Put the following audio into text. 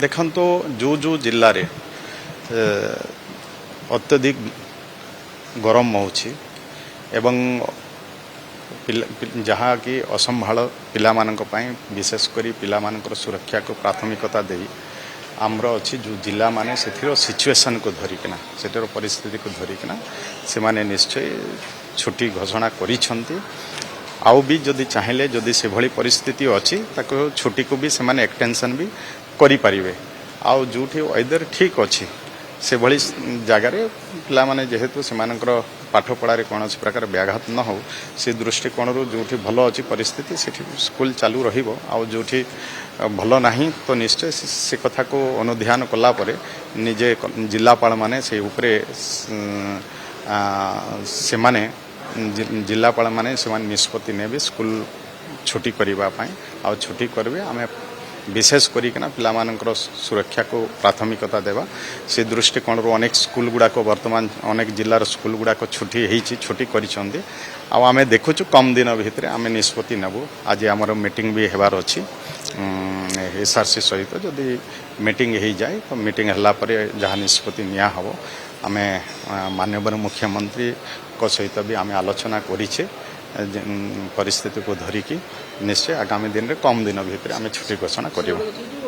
ଦେଖନ୍ତୁ जो जिले में अत्यधिक गरम होउछि एवं जहाँ कि असंभाल पिलामानक पई विशेषकर पिलामानकर सुरक्षा को प्राथमिकता दे आमर अच्छी जो जिला माने से सिचुएशन को धरिकिना सेटर परिस्थिति को धरिकिना से माने निश्चय छुट्टी घोषणा करिसंती आउ भी जदि चाहिले जदि से भली परिस्थिति अच्छी ताको छुट्टी को भी से माने एक्सटेंशन भी करि परिबे आउ जोठी वेदर ठीक अच्छी से भली जगार पिला माने जेहेतु से मानकर पाठ पढ़ारे कौन प्रकार व्याघात न हो से दृष्टिकोण जो भल अच्छी परिस्थिति से स्कूल चालू रहिबो आउ जोठी भल नहीं तो निश्चय से कथा को अनुध्यान कलापर निजे जिलापाल माने से उपरे से माने जिलापाल माने से माने निष्पत्ति ने स्कूल छुट्टी करबा पई आ छुट्टी करबे आमे विशेष करिकना पिलामानकर सुरक्षा को प्राथमिकता देवा से दृष्टिकोण अनेक स्कूल गुड़ाक वर्तमान अनेक जिलार स्कूल गुड़ाक छुट्टी होती छुट्टी करिसंदी आमे देखुचु कम दिन भितर आमे निष्पत्ति नेबु आज आमर मीटिंग भी हेबार अछि एसआरसी सहित जदि मीटिंग हो जाए तो मीटिंग हला परे जहाँ निष्पत्ति निया हबो आमे माननीय मुख्यमंत्री को सहित भी आमे आलोचना करिछे परिस्थिति को धरिकी निश्चय आगामी दिन रे कम दिन भितर आमे छुट्टी घोषणा करिबो।